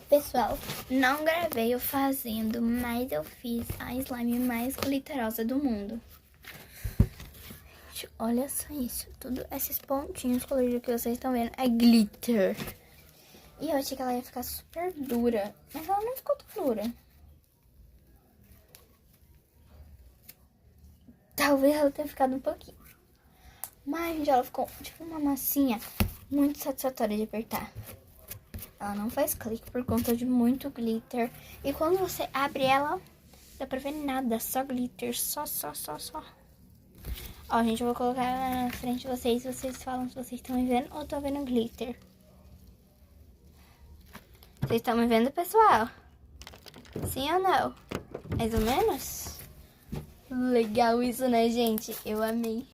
Pessoal, não gravei eu fazendo, mas eu fiz a slime mais glitterosa do mundo. Gente, olha só isso. Tudo esses pontinhos coloridos que vocês estão vendo é glitter. E eu achei que ela ia ficar super dura, mas ela não ficou tão dura. Talvez ela tenha ficado um pouquinho. Mas, gente, ela ficou tipo uma massinha muito satisfatória de apertar. Ela não faz clique por conta de muito glitter. E quando você abre ela, não dá pra ver nada, só glitter, só. Ó, gente, eu vou colocar ela na frente de vocês. Vocês falam se vocês estão me vendo ou estão vendo glitter. Vocês estão me vendo, pessoal? Sim ou não? Mais ou menos? Legal isso, né, gente? Eu amei.